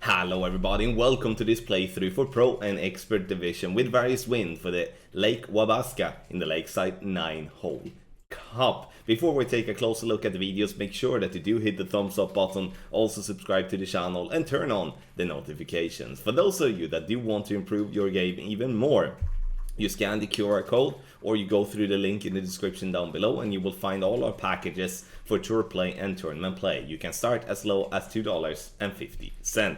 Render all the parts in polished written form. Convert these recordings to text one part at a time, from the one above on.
Hello everybody and welcome to this playthrough for Pro and Expert Division with various win for the Lake Wabaska in the Lakeside 9-hole Cup. Before we take a closer look at the videos, make sure that you do hit the thumbs up button, also subscribe to the channel and turn on the notifications. For those of you that do want to improve your game even more, you scan the QR code or you go through the link in the description down below and you will find all our packages for tour play and tournament play. You can start as low as $2.50.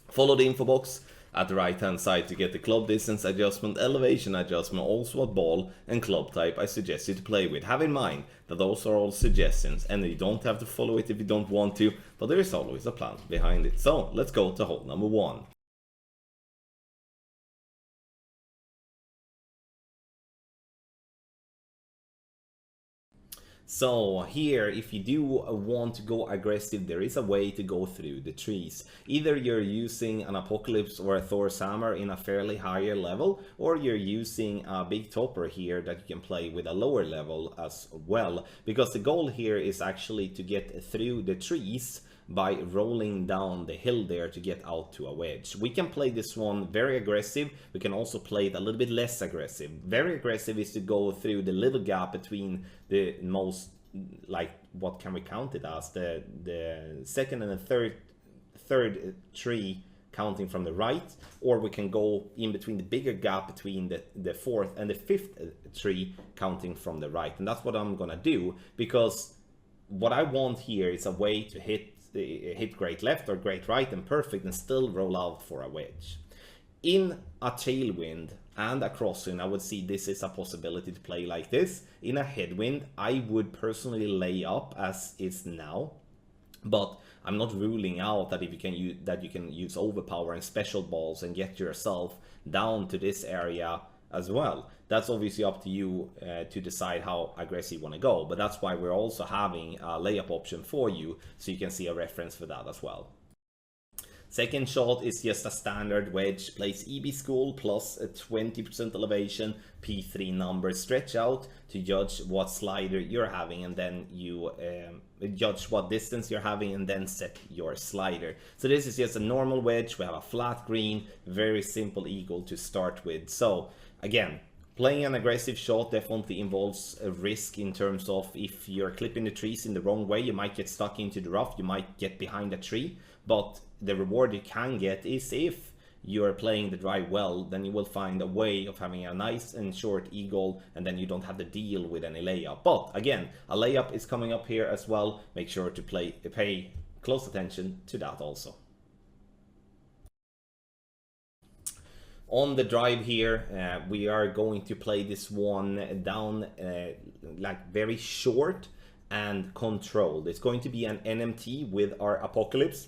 Follow the info box at the right hand side to get the club distance adjustment, elevation adjustment, also what ball and club type I suggest you to play with. Have in mind that those are all suggestions and you don't have to follow it if you don't want to, but there is always a plan behind it. So let's go to hole number 1. So here, if you do want to go aggressive, there is a way to go through the trees. Either you're using an Apocalypse or a Thor's Hammer in a fairly higher level, or you're using a big topper here that you can play with a lower level as well. Because the goal here is actually to get through the trees by rolling down the hill there to get out to a wedge. We can play this one very aggressive. We can also play it a little bit less aggressive. Very aggressive is to go through the little gap between the most, like, what can we count it as? The second and the third tree counting from the right, or we can go in between the bigger gap between the fourth and the fifth tree counting from the right. And that's what I'm gonna do, because what I want here is a way to hit great left or great right and perfect and still roll out for a wedge. In a tailwind and a crosswind, I would see this is a possibility to play like this. In a headwind, I would personally lay up as is now, but I'm not ruling out that if you can use overpower and special balls and get yourself down to this area as well. That's obviously up to you to decide how aggressive you want to go, but that's why we're also having a layup option for you, so you can see a reference for that as well. Second shot is just a standard wedge, plays EB School plus a 20% elevation, P3 number, stretch out to judge what slider you're having, and then you judge what distance you're having and then set your slider. So this is just a normal wedge. We have a flat green, very simple eagle to start with. So again, playing an aggressive shot definitely involves a risk in terms of if you're clipping the trees in the wrong way, you might get stuck into the rough, you might get behind a tree, but the reward you can get is if you're playing the drive well, then you will find a way of having a nice and short eagle, and then you don't have to deal with any layup. But again, a layup is coming up here as well. Make sure to pay close attention to that also. On the drive here, we are going to play this one down like very short and controlled. It's going to be an NMT with our Apocalypse.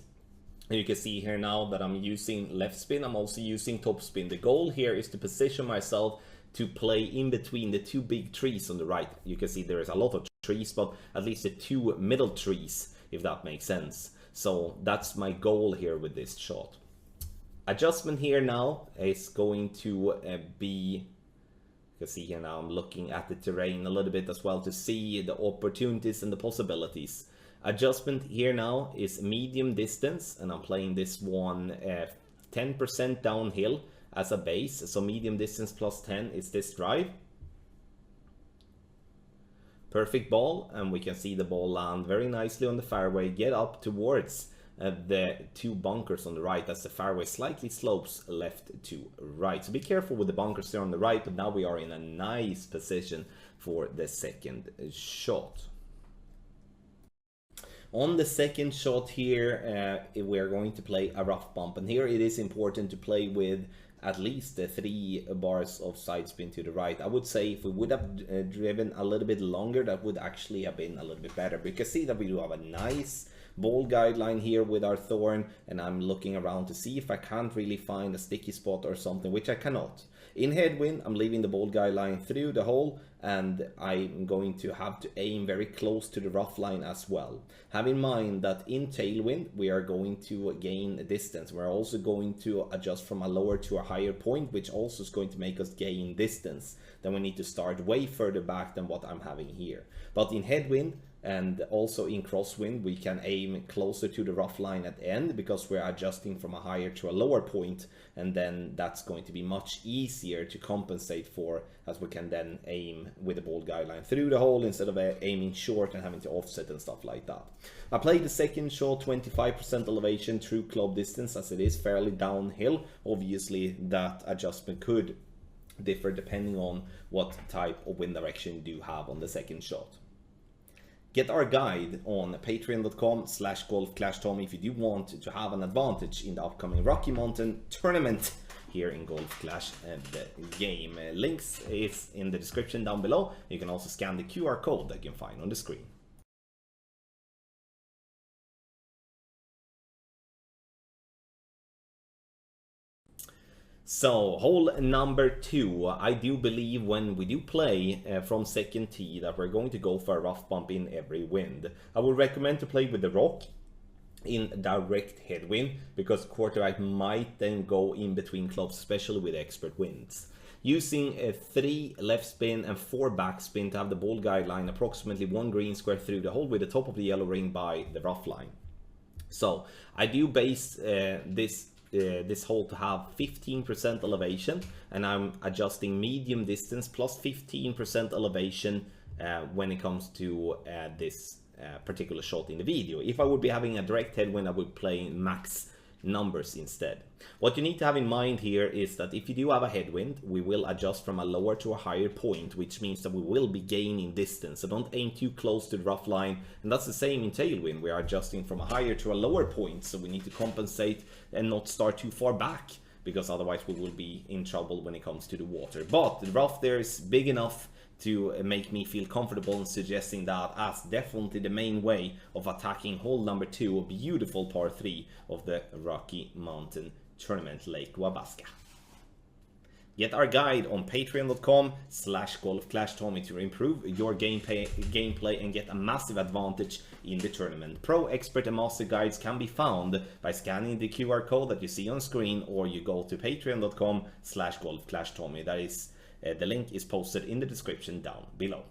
You can see here now that I'm using left spin. I'm also using top spin. The goal here is to position myself to play in between the two big trees on the right. You can see there is a lot of trees, but at least the two middle trees, if that makes sense. So that's my goal here with this shot. Adjustment here now is going to be, you can see here now I'm looking at the terrain a little bit as well to see the opportunities and the possibilities. Adjustment here now is medium distance, and I'm playing this one 10% downhill as a base. So medium distance plus 10 is this drive. Perfect ball, and we can see the ball land very nicely on the fairway, get up towards the two bunkers on the right as the fairway slightly slopes left to right. So be careful with the bunkers there on the right, but now we are in a nice position for the second shot. On the second shot here, we are going to play a rough bump, and here it is important to play with at least the 3 bars of side spin to the right. I would say if we would have driven a little bit longer, that would actually have been a little bit better. But you can see that we do have a nice ball guideline here with our thorn, and I'm looking around to see if I can't really find a sticky spot or something, which I cannot. In headwind, I'm leaving the ball guideline through the hole, and I'm going to have to aim very close to the rough line as well. Have in mind that in tailwind we are going to gain distance. We're also going to adjust from a lower to a higher point, which also is going to make us gain distance. Then we need to start way further back than what I'm having here. But in headwind and also in crosswind, we can aim closer to the rough line at the end because we're adjusting from a higher to a lower point, and then that's going to be much easier to compensate for, as we can then aim with the ball guideline through the hole instead of aiming short and having to offset and stuff like that. I played the second shot 25% elevation through club distance, as it is fairly downhill. Obviously that adjustment could differ depending on what type of wind direction you do have on the second shot. Get our guide on patreon.com/golfclashtommy if you do want to have an advantage in the upcoming Rocky Mountain tournament here in Golf Clash the game. Links is in the description down below. You can also scan the QR code that you can find on the screen. So, hole number 2, I do believe when we do play from second tee that we're going to go for a rough bump in every wind. I would recommend to play with the rock in direct headwind, because quarter right might then go in between clubs, especially with expert winds. Using a 3 left spin and 4 back spin to have the ball guideline approximately 1 green square through the hole with the top of the yellow ring by the rough line. So, I do base this hole to have 15% elevation, and I'm adjusting medium distance plus 15% elevation when it comes to this particular shot in the video. If I would be having a direct headwind, I would play max numbers instead. What you need to have in mind here is that if you do have a headwind, we will adjust from a lower to a higher point, which means that we will be gaining distance. So don't aim too close to the rough line, and that's the same in tailwind. We are adjusting from a higher to a lower point, so we need to compensate and not start too far back, because otherwise we will be in trouble when it comes to the water. But the rough there is big enough to make me feel comfortable in suggesting that as definitely the main way of attacking hole number 2, a beautiful par 3 of the Rocky Mountain Tournament, Lake Wabasca. Get our guide on patreon.com/golfclashtommy to improve your gameplay and get a massive advantage in the tournament. Pro, expert and master guides can be found by scanning the QR code that you see on screen, or you go to patreon.com/golfclashtommy. That is the link is posted in the description down below.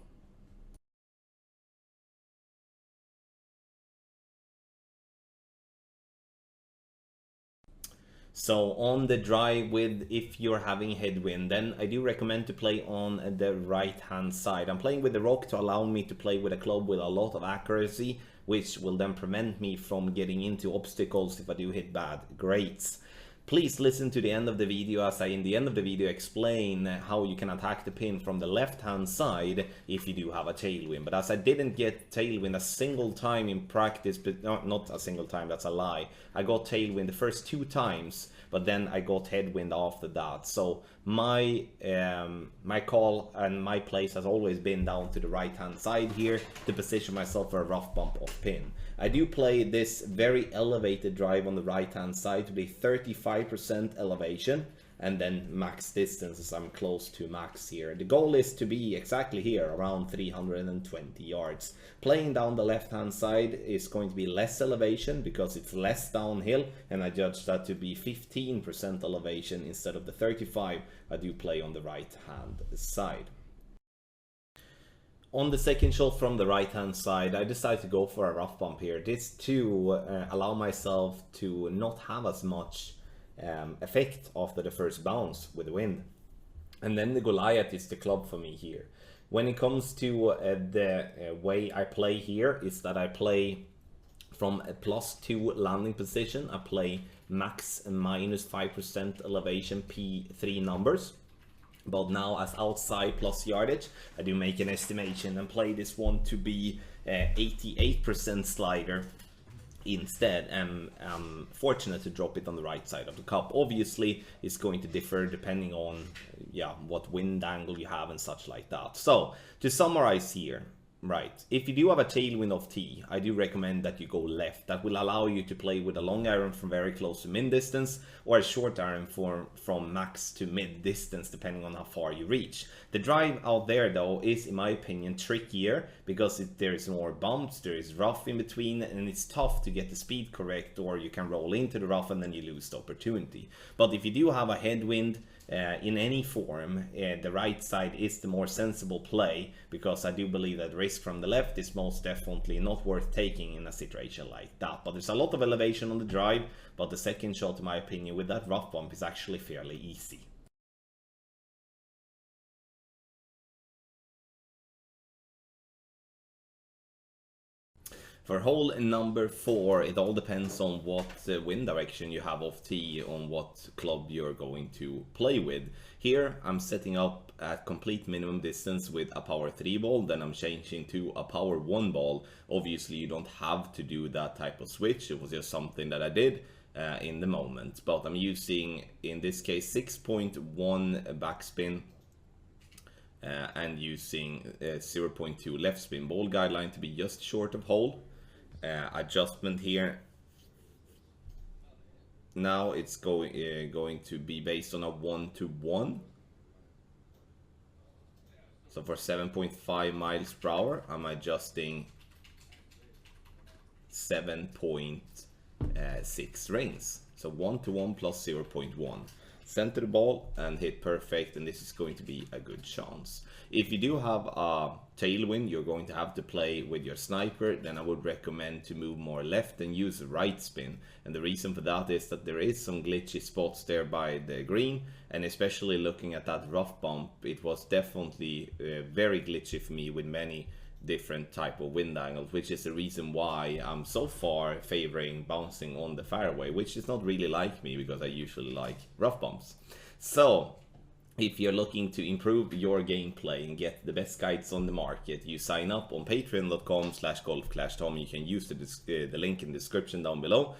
So on the drive with, if you're having headwind, then I do recommend to play on the right hand side. I'm playing with the rock to allow me to play with a club with a lot of accuracy, which will then prevent me from getting into obstacles if I do hit bad grades. Please listen to the end of the video, as I in the end of the video explain how you can attack the pin from the left hand side if you do have a tailwind. But as I didn't get tailwind a single time in practice, but not a single time, that's a lie. I got tailwind the first 2 times, but then I got headwind after that. So my my call and my place has always been down to the right hand side here to position myself for a rough bump off pin. I do play this very elevated drive on the right hand side to be 35% elevation and then max distance, as I'm close to max here. The goal is to be exactly here, around 320 yards. Playing down the left hand side is going to be less elevation because it's less downhill, and I judge that to be 15% elevation instead of the 35 I do play on the right hand side. On the second shot from the right hand side, I decided to go for a rough bump here. This to allow myself to not have as much effect after the first bounce with the wind. And then the Goliath is the club for me here. When it comes to the way I play here, is that I play from a +2 landing position. I play max and minus 5% elevation P3 numbers. But now as outside plus yardage, I do make an estimation and play this one to be 88% slider instead, and I'm fortunate to drop it on the right side of the cup. Obviously it's going to differ depending on what wind angle you have and such like that. So to summarize here, Right. If you do have a tailwind of tee, I do recommend that you go left. That will allow you to play with a long iron from very close to min distance, or a short iron from max to mid distance, depending on how far you reach. The drive out there, though, is, in my opinion, trickier because there is more bumps, there is rough in between, and it's tough to get the speed correct, or you can roll into the rough and then you lose the opportunity. But if you do have a headwind, in any form, the right side is the more sensible play, because I do believe that risk from the left is most definitely not worth taking in a situation like that. But there's a lot of elevation on the drive, but the second shot, in my opinion, with that rough bump is actually fairly easy. For hole number 4, it all depends on what wind direction you have off tee, on what club you're going to play with. Here I'm setting up at complete minimum distance with a power 3 ball, then I'm changing to a power 1 ball. Obviously you don't have to do that type of switch, it was just something that I did in the moment. But I'm using, in this case, 6.1 backspin and using 0.2 left spin. Ball guideline to be just short of hole. Adjustment here. Now it's going to be based on a 1-to-1. So for 7.5 miles per hour, I'm adjusting 7.6 rings. So 1-to-1 plus 0.1. Center the ball and hit perfect, and this is going to be a good chance. If you do have a tailwind, you're going to have to play with your sniper, then I would recommend to move more left and use right spin. And the reason for that is that there is some glitchy spots there by the green, and especially looking at that rough bump, it was definitely very glitchy for me with many different type of wind angles, which is the reason why I'm so far favoring bouncing on the fairway, which is not really like me because I usually like rough bumps. So if you're looking to improve your gameplay and get the best guides on the market, you sign up on patreon.com/golfclashtom. You can use the link in the description down below,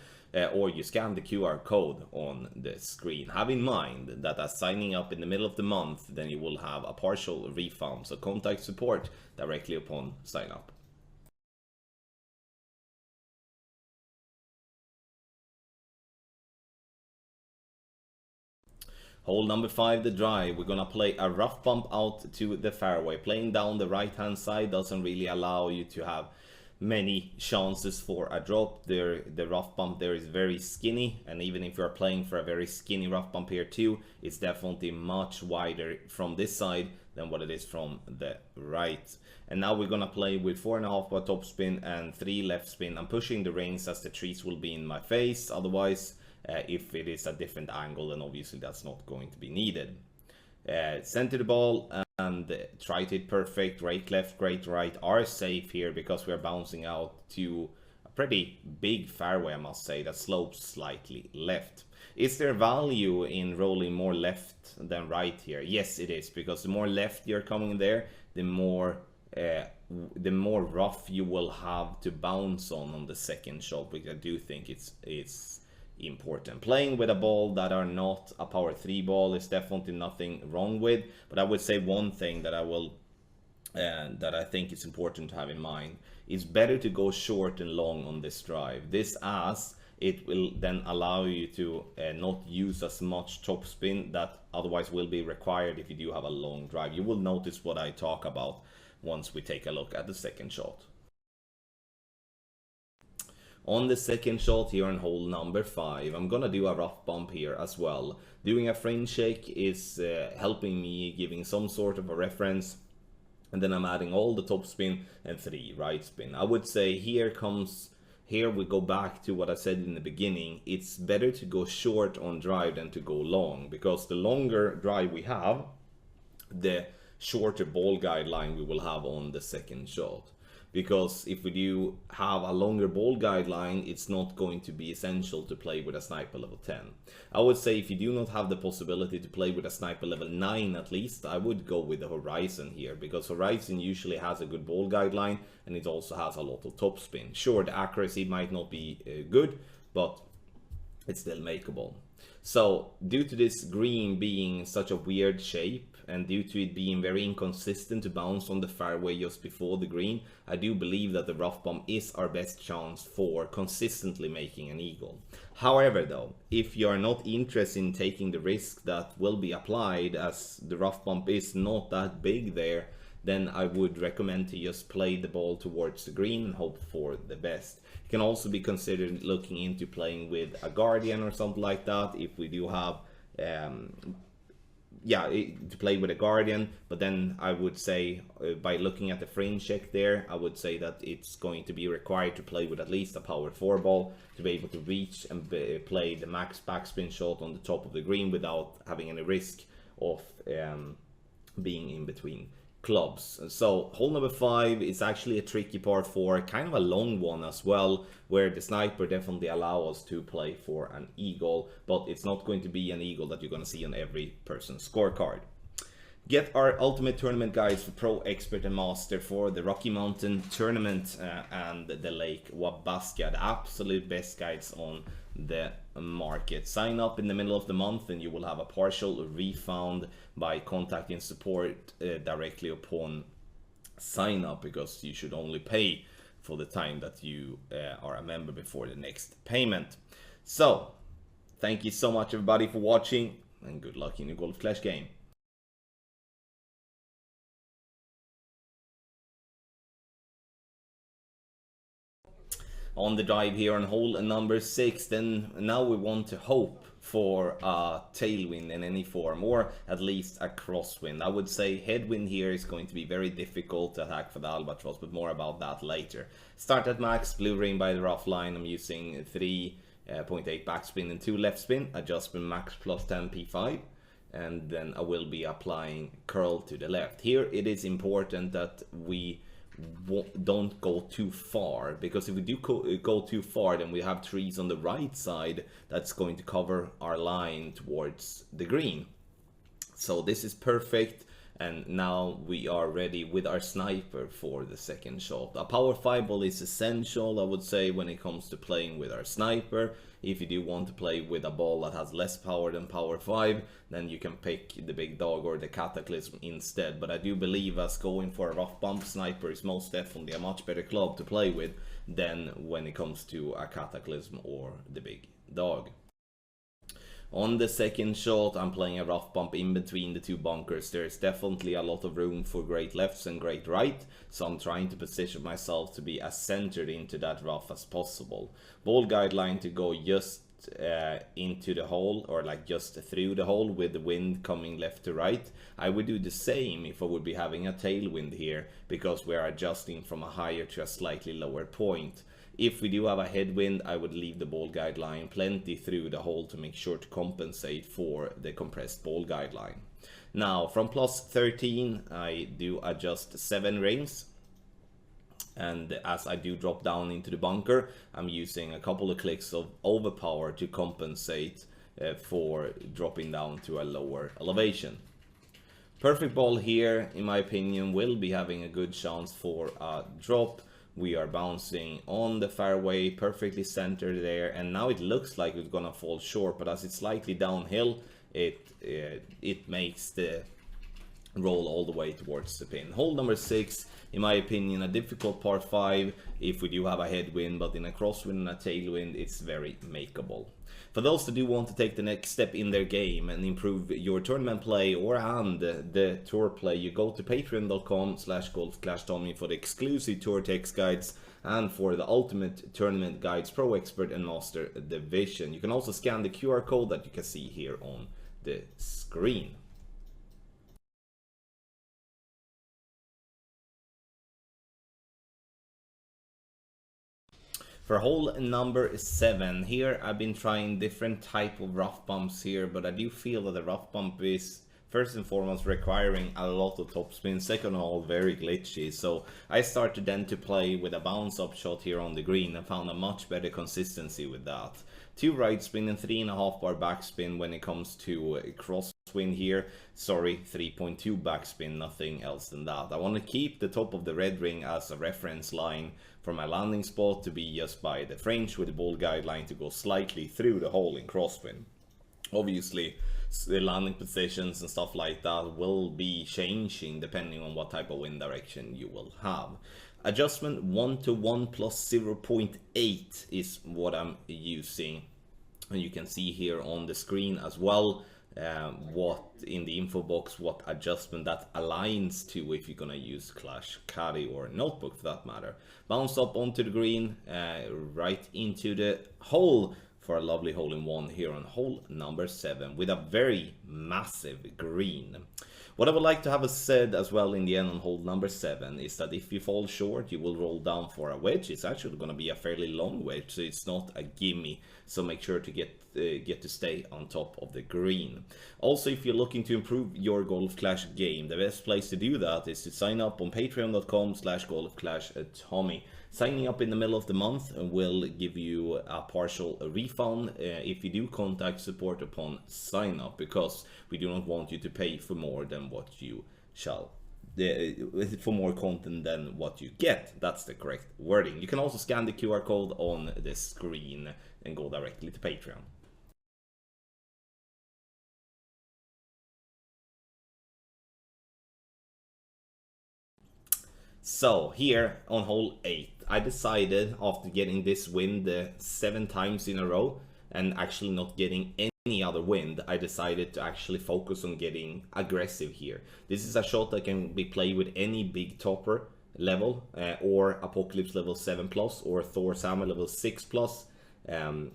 or you scan the QR code on the screen. Have in mind that as signing up in the middle of the month, then you will have a partial refund, so contact support directly upon sign up. Hole number 5, the drive. We're gonna play a rough bump out to the fairway. Playing down the right hand side doesn't really allow you to have many chances for a drop. The rough bump there is very skinny, and even if you're playing for a very skinny rough bump here too, it's definitely much wider from this side than what it is from the right. And now we're gonna play with 4.5 bar top spin and 3 left spin. I'm pushing the rings as the trees will be in my face. Otherwise, if it is a different angle, then obviously that's not going to be needed. Center the ball and try to hit perfect. Great left, great right are safe here because we're bouncing out to a pretty big fairway, I must say, that slopes slightly left. Is there value in rolling more left than right here? Yes, it is, because the more left you're coming there, the more rough you will have to bounce on the second shot, which I do think it's important. Playing with a ball that are not a power 3 ball is definitely nothing wrong with, but I would say one thing that that I think is important to have in mind is better to go short and long on this drive. This, as it will then allow you to not use as much top spin that otherwise will be required if you do have a long drive. You will notice what I talk about once we take a look at the second shot. On the second shot here on hole number 5, I'm gonna do a rough bump here as well. Doing a fringe shake is helping me, giving some sort of a reference, and then I'm adding all the top spin and 3 right spin. I would say here we go back to what I said in the beginning. It's better to go short on drive than to go long, because the longer drive we have, the shorter ball guideline we will have on the second shot. Because if we do have a longer ball guideline, it's not going to be essential to play with a sniper level 10. I would say if you do not have the possibility to play with a sniper level 9 at least, I would go with the Horizon here, because Horizon usually has a good ball guideline and it also has a lot of top spin. Sure, the accuracy might not be good, but it's still makeable. So due to this green being such a weird shape, and due to it being very inconsistent to bounce on the fairway just before the green, I do believe that the rough bump is our best chance for consistently making an eagle. However though, if you are not interested in taking the risk that will be applied, as the rough bump is not that big there, then I would recommend to just play the ball towards the green and hope for the best. You can also be considered looking into playing with a guardian or something like that if we do have to play with a guardian. But then I would say by looking at the frame check there, I would say that it's going to be required to play with at least a power 4 ball to be able to reach and play the max backspin shot on the top of the green without having any risk of being in between clubs. So hole number 5 is actually a tricky par 4, kind of a long one as well, where the sniper definitely allows us to play for an eagle, but it's not going to be an eagle that you're going to see on every person's scorecard. Get our ultimate tournament guides for Pro, Expert and Master for the Rocky Mountain Tournament and the Lake Wabasca, the absolute best guides on the market. Sign up in the middle of the month and you will have a partial refund by contacting support directly upon sign up, because you should only pay for the time that you are a member before the next payment. So thank you so much everybody for watching, and good luck in your Golf Clash game. On the drive here on hole number 6, then now we want to hope for a tailwind in any form, or at least a crosswind. I would say headwind here is going to be very difficult to attack for the Albatross, but more about that later. Start at max, blue ring by the rough line. I'm using 3.8 backspin and 2 left spin, adjustment max plus 10 P5, and then I will be applying curl to the left. Here it is important that we don't go too far, because if we do go too far, then we have trees on the right side that's going to cover our line towards the green. So this is perfect, and now we are ready with our sniper for the second shot. A power 5 ball is essential, I would say, when it comes to playing with our sniper. If you do want to play with a ball that has less power than power 5, then you can pick the big dog or the cataclysm instead. But I do believe as going for a rough bump sniper is most definitely a much better club to play with than when it comes to a cataclysm or the big dog. On the second shot, I'm playing a rough bump in between the two bunkers. There's definitely a lot of room for great lefts and great right, so I'm trying to position myself to be as centered into that rough as possible. Ball guideline to go just into the hole, or like just through the hole with the wind coming left to right. I would do the same if I would be having a tailwind here, because we're adjusting from a higher to a slightly lower point. If we do have a headwind, I would leave the ball guideline plenty through the hole to make sure to compensate for the compressed ball guideline. Now from plus 13, I do adjust 7 rings. And as I do drop down into the bunker, I'm using a couple of clicks of overpower to compensate for dropping down to a lower elevation. Perfect ball here, in my opinion, will be having a good chance for a drop. We are bouncing on the fairway, perfectly centered there, and now it looks like it's gonna fall short, but as it's slightly downhill, it makes the roll all the way towards the pin. Hole number 6, in my opinion, a difficult par 5 if we do have a headwind, but in a crosswind and a tailwind, it's very makeable. For those that do want to take the next step in their game and improve your tournament play and the tour play, you go to patreon.com/golfclashtommy for the exclusive tour text guides and for the ultimate tournament guides, Pro, Expert and Master Division. You can also scan the QR code that you can see here on the screen. For hole number 7, here I've been trying different type of rough bumps here, but I do feel that the rough bump is first and foremost requiring a lot of topspin, second of all very glitchy. So I started then to play with a bounce up shot here on the green and found a much better consistency with that. 2 right spin and 3.5 bar backspin when it comes to crosswind here. Sorry, 3.2 backspin, nothing else than that. I want to keep the top of the red ring as a reference line for my landing spot to be just by the French with the ball guideline to go slightly through the hole in crosswind. Obviously, the landing positions and stuff like that will be changing depending on what type of wind direction you will have. Adjustment 1 to 1 plus 0.8 is what I'm using, and you can see here on the screen as well what in the info box what adjustment that aligns to if you're gonna use Clash Caddy or Notebook for that matter. Bounce up onto the green, right into the hole for a lovely hole-in-one here on hole number 7 with a very massive green. What I would like to have said as well in the end on hole number 7 is that if you fall short, you will roll down for a wedge. It's actually going to be a fairly long wedge, so it's not a gimme. So make sure to get to stay on top of the green. Also, if you're looking to improve your Golf Clash game, the best place to do that is to sign up on patreon.com/golfclashtommy. Signing up in the middle of the month will give you a partial refund if you do contact support upon sign up, because we do not want you to pay for more than what you shall, for more content than what you get. That's the correct wording. You can also scan the QR code on the screen and go directly to Patreon. So here on hole 8, I decided after getting this wind 7 times in a row and actually not getting any other wind, I decided to actually focus on getting aggressive here. This is a shot that can be played with any big topper level or Apocalypse level 7+, or Thor's Hammer level 6+,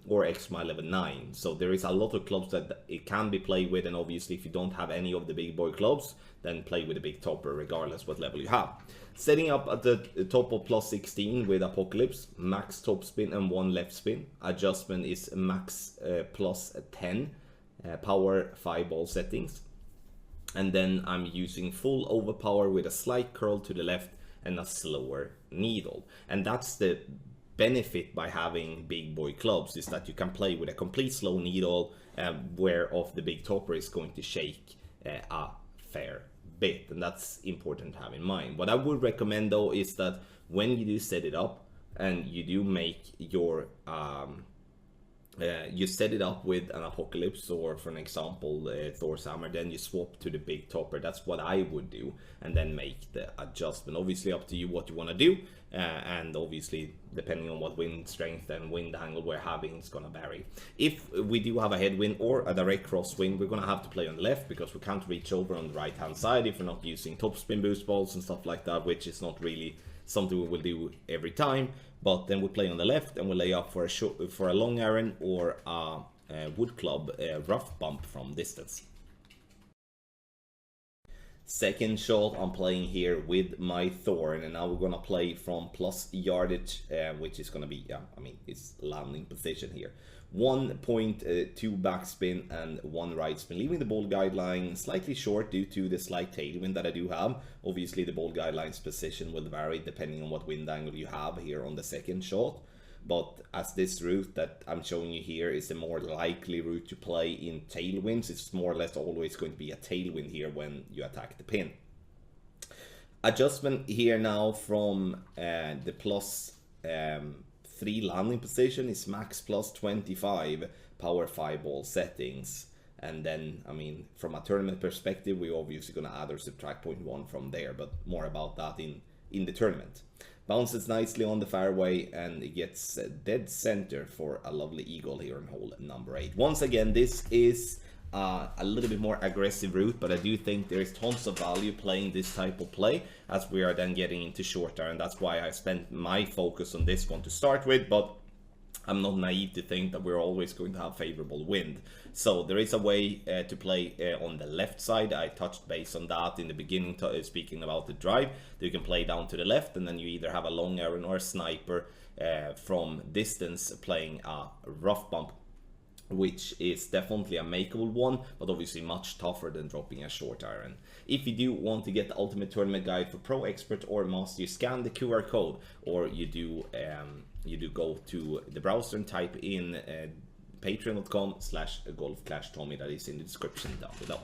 or X-Mile level 9. So there is a lot of clubs that it can be played with, and obviously if you don't have any of the big boy clubs, then play with a big topper regardless what level you have. Setting up at the top of plus 16 with Apocalypse, max top spin and 1 left spin. Adjustment is max plus 10, power 5 ball settings. And then I'm using full overpower with a slight curl to the left and a slower needle. And that's the benefit by having big boy clubs, is that you can play with a complete slow needle, whereof the big topper is going to shake a fair bit, and that's important to have in mind. What I would recommend though is that when you do set it up and you do make your you set it up with an Apocalypse, or for an example Thor's Hammer, then you swap to the big topper. That's what I would do, and then make the adjustment. Obviously up to you what you want to do, and obviously depending on what wind strength and wind angle we're having, it's gonna vary. If we do have a headwind or a direct crosswind, we're gonna have to play on the left, because we can't reach over on the right hand side if we're not using topspin boost balls and stuff like that, which is not really something we will do every time. But then we play on the left and we lay up for a long iron or a wood club rough bump from distance. Second shot I'm playing here with my Thorn, and now we're gonna play from plus yardage, which is gonna be, it's landing position here. 1.2 backspin and 1 right spin, leaving the ball guideline slightly short due to the slight tailwind that I do have. Obviously the ball guideline's position will vary depending on what wind angle you have here on the second shot. But as this route that I'm showing you here is the more likely route to play in tailwinds, it's more or less always going to be a tailwind here when you attack the pin. Adjustment here now from the plus 3 landing position is max plus 25, power 5 ball settings. And then, from a tournament perspective, we're obviously going to add or subtract 0.1 from there, but more about that in the tournament. Bounces nicely on the fairway, and it gets dead center for a lovely eagle here on hole number 8. Once again, this is a little bit more aggressive route, but I do think there is tons of value playing this type of play, as we are then getting into short iron. That's why I spent my focus on this one to start with, but I'm not naive to think that we're always going to have favorable wind. So there is a way to play on the left side. I touched base on that in the beginning, speaking about the drive. You can play down to the left, and then you either have a long iron or a sniper from distance playing a rough bump, which is definitely a makeable one, but obviously much tougher than dropping a short iron. If you do want to get the ultimate tournament guide for pro, expert or master, you scan the QR code, or you do go to the browser and type in patreon.com/golfclashtommy. that is in the description down below.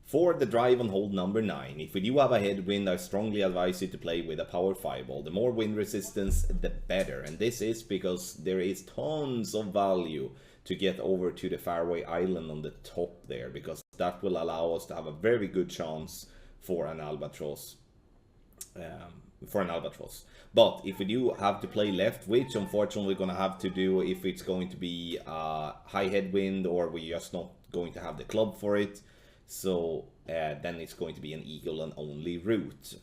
For the drive on hold number 9, if we do have a headwind, I strongly advise you to play with a power 5-ball. The more wind resistance, the better. And this is because there is tons of value to get over to the fairway island on the top there, because that will allow us to have a very good chance for an albatross. But if we do have to play left, which unfortunately we're going to have to do if it's going to be high headwind or we're just not going to have the club for it, so then it's going to be an eagle and only route.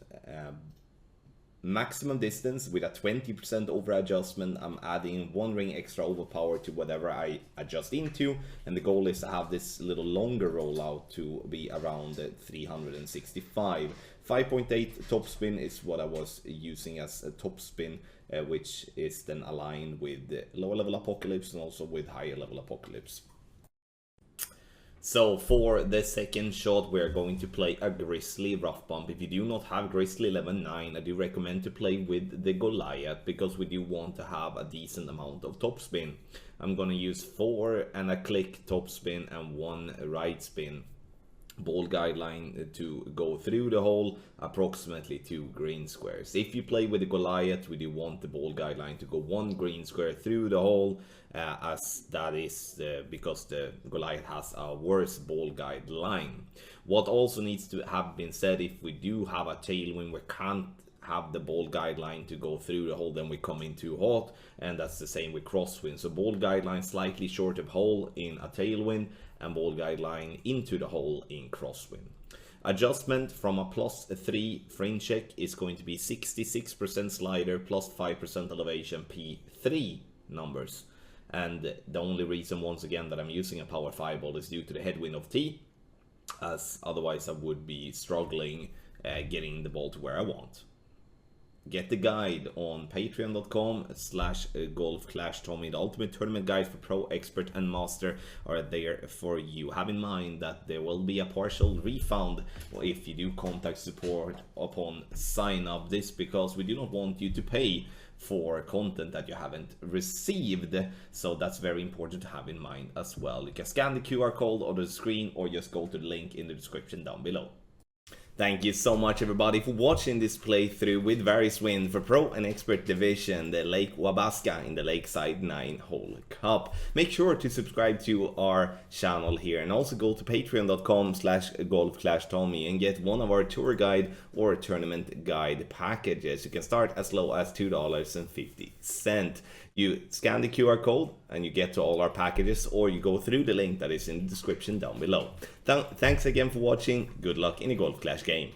Maximum distance with a 20% over adjustment. I'm adding 1 ring extra overpower to whatever I adjust into, and the goal is to have this little longer rollout to be around 365. 5.8 topspin is what I was using as a topspin, which is then aligned with the lower level apocalypse and also with higher level apocalypse. So for the second shot, we're going to play a Grizzly rough bump. If you do not have Grizzly 11-9, I do recommend to play with the Goliath, because we do want to have a decent amount of topspin. I'm going to use 4 and a click topspin and 1 right spin. Ball guideline to go through the hole, approximately 2 green squares. If you play with the Goliath, we do want the ball guideline to go 1 green square through the hole, as that is because the Goliath has a worse ball guideline. What also needs to have been said, if we do have a tailwind, we can't have the ball guideline to go through the hole, then we come in too hot, and that's the same with crosswind. So ball guideline slightly short of hole in a tailwind, and ball guideline into the hole in crosswind. Adjustment from a +3 fringe check is going to be 66% slider plus 5% elevation P3 numbers. And the only reason, once again, that I'm using a power 5-ball is due to the headwind of T, as otherwise I would be struggling getting the ball to where I want. Get the guide on patreon.com/golfclashtommy. The ultimate tournament guide for pro, expert and master are there for you. Have in mind that there will be a partial refund if you do contact support upon sign up. This because we do not want you to pay for content that you haven't received, so that's very important to have in mind as well. You can scan the QR code on the screen or just go to the link in the description down below. Thank you so much, everybody, for watching this playthrough with various win for Pro and Expert Division, the Lake Wabasca in the Lakeside 9-hole Cup. Make sure to subscribe to our channel here, and also go to patreon.com/golfclashtommy and get one of our tour guide or tournament guide packages. You can start as low as $2.50. You scan the QR code and you get to all our packages, or you go through the link that is in the description down below. Thanks again for watching. Good luck in the Golf Clash game.